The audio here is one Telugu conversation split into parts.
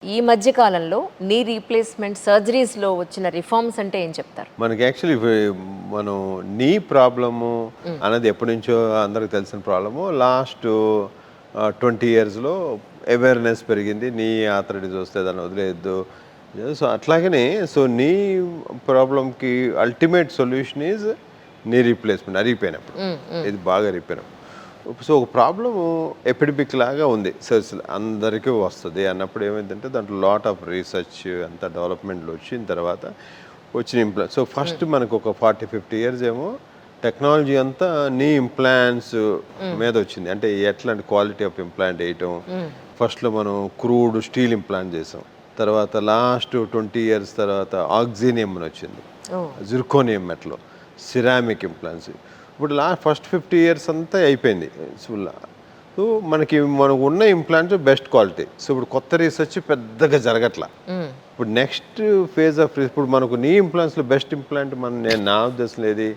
ఈ మధ్య కాలంలో నీ రీప్లేస్మెంట్ సర్జరీస్లో వచ్చిన రిఫార్మ్స్ అంటే ఏం చెప్తారు? మనకి యాక్చువల్లీ మనం నీ ప్రాబ్లము అన్నది ఎప్పటి నుంచో అందరికి తెలిసిన ప్రాబ్లము. లాస్ట్ 20 ఇయర్స్లో అవేర్నెస్ పెరిగింది. నీ ఆర్థరైటిస్ వస్తే దాన్ని వదిలేయద్దు. సో అట్లాగనే సో నీ ప్రాబ్లంకి ultimate solution is knee replacement అరిగిపోయినప్పుడు, ఇది బాగా అరిగిపోయినప్పుడు. సో ఒక ప్రాబ్లము ఎపిడమిక్ లాగా ఉంది, సో అందరికీ వస్తుంది అన్నప్పుడు ఏమైందంటే దాంట్లో లాట్ ఆఫ్ రీసెర్చ్ అంతా డెవలప్మెంట్లో వచ్చిన తర్వాత వచ్చిన ఇంప్లాంట్. సో ఫస్ట్ మనకు ఒక 40-50 ఇయర్స్ ఏమో టెక్నాలజీ అంతా నీ ఇంప్లాంట్స్ మీద వచ్చింది. అంటే ఎట్లాంటి క్వాలిటీ ఆఫ్ ఇంప్లాంట్ వేయటం. ఫస్ట్లో మనం క్రూడ్ స్టీల్ ఇంప్లాంట్ చేసాం. తర్వాత లాస్ట్ 20 ఇయర్స్ తర్వాత ఆక్సినియం అని వచ్చింది, జిర్కోనియం మెటల్, సిరామిక్ ఇంప్లాంట్స్. ఇప్పుడు ఫస్ట్ 50 ఇయర్స్ అంతా అయిపోయింది. సో మనకు ఉన్న ఇంప్లాంట్స్ బెస్ట్ క్వాలిటీ. సో ఇప్పుడు కొత్త రీసెర్చ్ పెద్దగా జరగట్లా. ఇప్పుడు నెక్స్ట్ ఫేజ్ ఆఫ్ ఇప్పుడు మనకు నీ ఇంప్లాంట్స్లో బెస్ట్ ఇంప్లాంట్ నా ఉద్దేశం ఏది,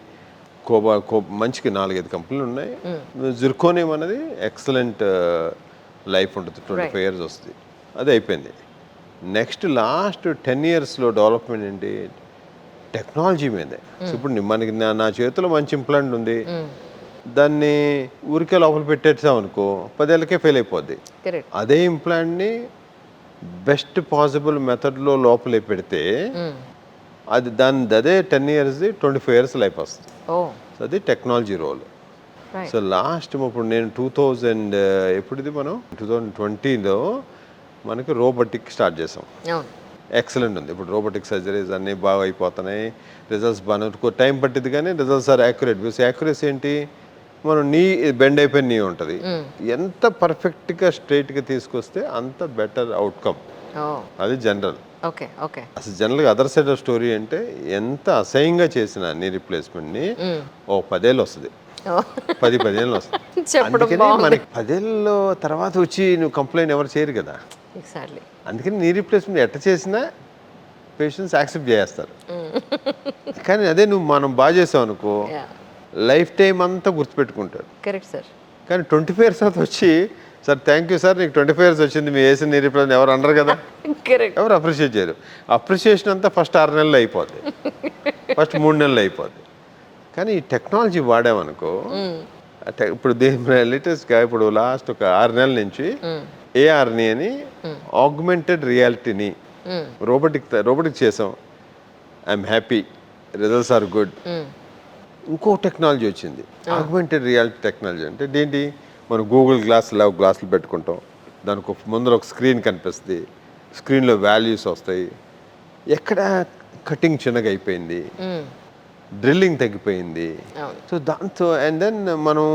మంచికి 4-5 కంపెనీలు ఉన్నాయి. జిర్కోనియం అనేది ఎక్సలెంట్ లైఫ్ ఉంటుంది, 25 ఇయర్స్ వస్తుంది, అది అయిపోయింది. నెక్స్ట్ లాస్ట్ 10 ఇయర్స్లో డెవలప్మెంట్ ఏంటి, టెక్నాలజీ మీదే. సో ఇప్పుడు మనకి నా చేతిలో మంచి ఇంప్లాంట్ ఉంది, దాన్ని ఊరికే లోపల పెట్టేసాం అనుకో 10 ఏళ్ళకే ఫెయిల్ అయిపోద్ది. అదే ఇంప్లాంట్ని బెస్ట్ పాసిబుల్ మెథడ్లో లోపలే పెడితే అదే 10 ఇయర్స్ది 25 ఇయర్స్ లైఫ్ వస్తుంది. సో అది టెక్నాలజీ రోల్. సో లాస్ట్ ఇప్పుడు నేను 2000 ఎప్పుడుది మనం 2020లో మనకి రోబోటిక్ స్టార్ట్ చేసాం. ఎక్సలెంట్ ఉంది. ఇప్పుడు రోబోటిక్ సర్జరీస్ అన్నీ బాగా అయిపోతున్నాయి, రిజల్ట్స్ బాగా టైం పట్టింది కానీ results are accurate. Because accuracy ఏంటి, మనం నీ బెండ్ అయిపోయిన నీ ఉంటుంది, ఎంత పర్ఫెక్ట్గా స్ట్రైట్గా తీసుకొస్తే అంత బెటర్ అవుట్కమ్. అది జనరల్. అసలు జనరల్గా అదర్ సైడ్ ఆఫ్ స్టోరీ అంటే ఎంత అసహ్యంగా చేసిన నీ రీప్లేస్మెంట్ని 10 ఏళ్ళు వస్తుంది, 10 ఏళ్ళు వస్తుంది. అందుకని మనకి 10 ఏళ్ళ తర్వాత వచ్చి నువ్వు కంప్లైంట్ ఎవరు చేయరు కదా. అందుకని నీ రీప్లేస్మెంట్ ఎట్ట చేసినా పేషెంట్స్ యాక్సెప్ట్ చేస్తారు. కానీ అదే మనం బాగా చేసావు అనుకో లైఫ్ టైం అంతా గుర్తుపెట్టుకుంటారు. Correct sir. కానీ 25 ఇయర్స్ తర్వాత వచ్చి సార్ థ్యాంక్ యూ సార్ నీకు 25 ఇయర్స్ వచ్చింది మీ వేసిన నీ రీప్లేస్మెంట్ ఎవరు అనరు కదా, ఎవరు అప్రిషియేట్ చేయరు. అప్రిషియేషన్ అంతా ఫస్ట్ 6 నెలలు అయిపోద్ది, ఫస్ట్ 3 నెలలు అయిపోద్ది. కానీ ఈ టెక్నాలజీ వాడామనుకో ఇప్పుడు లేటెస్ట్గా ఇప్పుడు లాస్ట్ ఒక 6 నెలల నుంచి ఏఆర్ని అని ఆగ్మెంటెడ్ రియాలిటీని రోబోటిక్ చేసాం. I'm happy, results are good. ఇంకో టెక్నాలజీ వచ్చింది, ఆగ్మెంటెడ్ రియాలిటీ టెక్నాలజీ. అంటే ఏంటి, మనం గూగుల్ గ్లాసులు పెట్టుకుంటాం, దానికి ముందర ఒక స్క్రీన్ కనిపిస్తుంది, స్క్రీన్లో వాల్యూస్ వస్తాయి, ఎక్కడ కటింగ్ చిన్నగా అయిపోయింది, డ్రిల్లింగ్ తగ్గిపోయింది. సో దాంతో అండ్ దెన్ మనం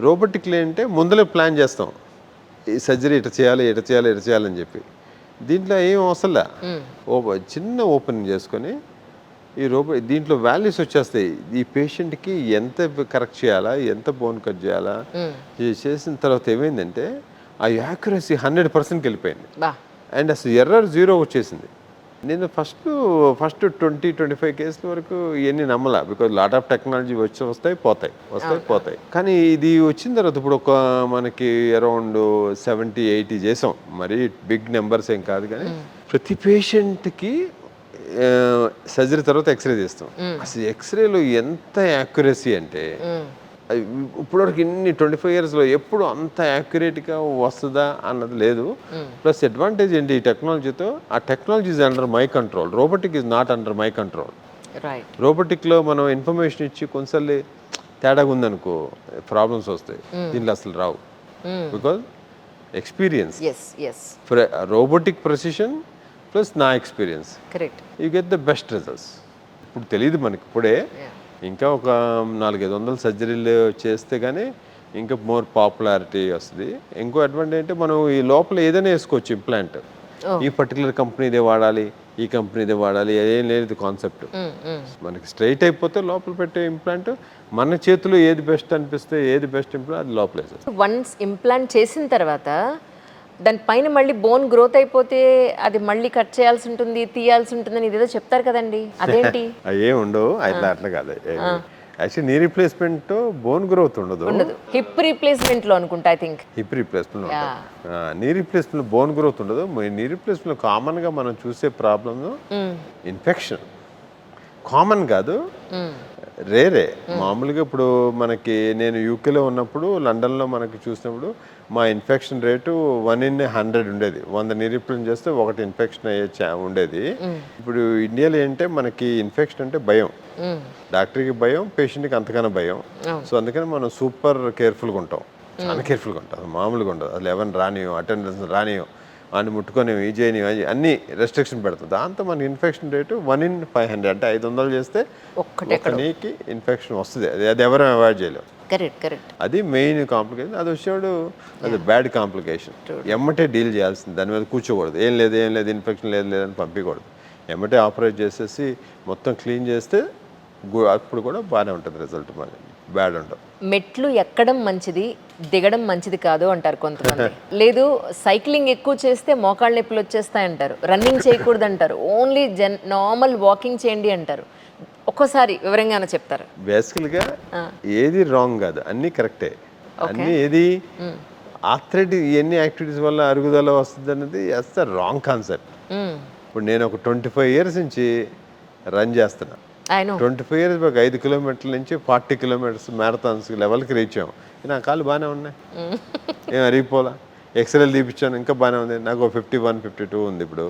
రోబోటిక్లో ఏంటంటే ముందరే ప్లాన్ చేస్తాం, ఈ సర్జరీ ఇట చేయాలని చెప్పి. దీంట్లో ఏం అవసరంలే, చిన్న ఓపెనింగ్ చేసుకొని ఈ దీంట్లో వాల్యూస్ వచ్చేస్తాయి. ఈ పేషెంట్కి ఎంత కరెక్ట్ చేయాలా, ఎంత బోన్ కట్ చేయాలా, చేసిన తర్వాత ఏమైందంటే ఆ యాక్యురసీ 100%కి వెళ్ళిపోయింది. అండ్ అసలు ఎర్రర్ 0 వచ్చేసింది. నేను ఫస్ట్ 20-25 కేసుల వరకు ఇవన్నీ నమ్మలా, బికాజ్ లాట్ ఆఫ్ టెక్నాలజీ వస్తాయి పోతాయి. కానీ ఇది వచ్చిన తర్వాత ఇప్పుడు ఒక మనకి అరౌండ్ 70-80 చేసాం, మరి బిగ్ నెంబర్స్ ఏం కాదు. కానీ ప్రతి పేషెంట్కి సర్జరీ తర్వాత ఎక్స్రే తీస్తాం. అసలు ఎక్స్రేలో ఎంత యాక్యురసీ అంటే ఇప్పటివరకు ఇన్ని 25 ఇయర్స్లో ఎప్పుడు అంత యాక్యురేట్గా వస్తుందా అన్నది లేదు. ప్లస్ అడ్వాంటేజ్ ఏంటి ఈ టెక్నాలజీతో, ఆ technology is under my control, robotic is not under my control. రోబోటిక్లో మనం ఇన్ఫర్మేషన్ ఇచ్చి కొంచెం తేడాగా ఉందనుకో ప్రాబ్లమ్స్ వస్తాయి, దీంట్లో అసలు రావు. Because experience, robotic precision plus నా experience, you get the best results. ఇప్పుడు తెలియదు మనకి, ఇప్పుడే ఇంకా ఒక 400-500 సర్జరీలు చేస్తే కానీ ఇంకా మోర్ పాపులారిటీ వస్తుంది. ఇంకో అడ్వాంటేజ్ అంటే మనం ఈ లోపల ఏదైనా వేసుకోవచ్చు ఇంప్లాంట్, ఈ పర్టికులర్ కంపెనీదే వాడాలి, ఈ కంపెనీదే వాడాలి, ఏం లేదు కాన్సెప్ట్. మనకి స్ట్రైట్ అయిపోతే లోపల పెట్టే ఇంప్లాంట్ మన చేతిలో ఏది బెస్ట్ అనిపిస్తే, ఏది బెస్ట్ ఇంప్లాంట్ అది లోపల వేసేస్తాం. వన్స్ ఇంప్లాంట్ చేసిన తర్వాత దానిపైన మళ్ళీ బోన్ గ్రోత్ అయిపోతే అది మళ్ళీ కట్ చేయాల్సి ఉంటుంది, తీయాల్సి ఉంటుందని ఇదేదో చెప్తారు కదండి, అదేంటి? అవి ఏమి ఉండవు, అట్లా కాదు. యాక్చువల్లీ నీ రీప్లేస్మెంట్ బోన్ గ్రోత్ ఉండదు. ఉండదు. హిప్ రీప్లేస్మెంట్లో అనుకుంటా I think. Hip replacement knee replacement bone growth ఉండదు. నీ రీప్లేస్మెంట్ కామన్గా మనం చూసే ప్రాబ్లమ్ ఇన్ఫెక్షన్. కామన్ కాదు, రేరే. మామూలుగా ఇప్పుడు మనకి నేను యూకేలో ఉన్నప్పుడు లండన్లో మనకి చూసినప్పుడు మా ఇన్ఫెక్షన్ రేటు 1 in 100 ఉండేది. 100 నీ రీప్లేస్మెంట్ చేస్తే ఒకటి ఇన్ఫెక్షన్ అయ్యే ఉండేది. ఇప్పుడు ఇండియాలో ఏంటంటే మనకి ఇన్ఫెక్షన్ అంటే భయం, డాక్టర్కి భయం, పేషెంట్కి అంతకన్నా భయం. సో అందుకని మనం సూపర్ కేర్ఫుల్గా ఉంటాం, చాలా కేర్ఫుల్గా ఉంటాం. మామూలుగా ఉండదు. అసలు ఎవరిని రానియం, అటెండెన్స్ రానియం, అని ముట్టుకొని ఈ చేయని అన్ని రెస్ట్రిక్షన్ పెడతాం. దాంతో మన ఇన్ఫెక్షన్ రేటు 1 in 500, అంటే 500 చేస్తే ఒక్క నీకి ఇన్ఫెక్షన్ వస్తుంది. అది ఎవరు అవాయిడ్ చేయలేము. కరెక్ట్. అది మెయిన్ కాంప్లికేషన్. అది వచ్చాడు, అది బ్యాడ్ కాంప్లికేషన్. ఎమ్మటే డీల్ చేయాల్సింది, దాని మీద కూర్చోకూడదు. ఏం లేదు ఇన్ఫెక్షన్ లేదని పంపించకూడదు. ఎమ్మటే ఆపరేట్ చేసేసి మొత్తం క్లీన్ చేస్తే అప్పుడు కూడా బాగానే ఉంటుంది రిజల్ట్. మళ్ళీ బ్యాడ్ ఉండవు. మెట్లు ఎక్కడం మంచిది, దిగడం మంచిది కాదు అంటారు కొంతమంది. లేదు సైక్లింగ్ ఎక్కువ చేస్తే మోకాళ్ళ నొప్పులు వచ్చేస్తాయి అంటారు. రన్నింగ్ చేయకూడదు అంటారు. ఓన్లీ నార్మల్ వాకింగ్ చేయండి అంటారు. ఒక్కోసారి వివరంగానే చెప్తారు. బేసికల్గా ఏది రాంగ్ కాదు, అన్నీ కరెక్టే. అన్నీ ఏది ఆథ్లెటిక్ ఇవన్నీ యాక్టివిటీస్ వల్ల అరుగుదల వస్తుంది అన్నది అసలు రాంగ్ కాన్సెప్ట్. ఇప్పుడు నేను ఒక 25 years నుంచి రన్ చేస్తున్నా. 25 years బాగా 5 kilometers నుంచి 40 kilometers మ్యారథాన్స్ లెవెల్కి రీచ్ అయ్యాం. నా కాళ్ళు బాగానే ఉన్నాయి, ఏం అరిగిపోలా. ఎక్స్రేలు తీపిచ్చాను, ఇంకా బాగానే ఉంది. నాకు 51, 52 ఉంది ఇప్పుడు.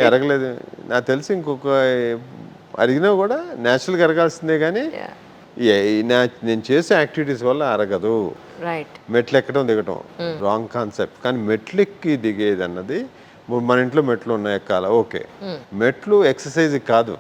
అరగలేదు. నాకు తెలిసి ఇంకొక అరిగినా కూడా న్యాచురల్గా అరగాల్సిందే, కానీ నేను చేసే యాక్టివిటీస్ వల్ల అరగదు. మెట్లు ఎక్కడం దిగటం రాంగ్ కాన్సెప్ట్. కానీ మెట్లు ఎక్కి దిగేది అన్నది, మన ఇంట్లో మెట్లు ఉన్నాయి ఎక్కాల, ఓకే. మెట్లు ఎక్సర్సైజ్ కాదు.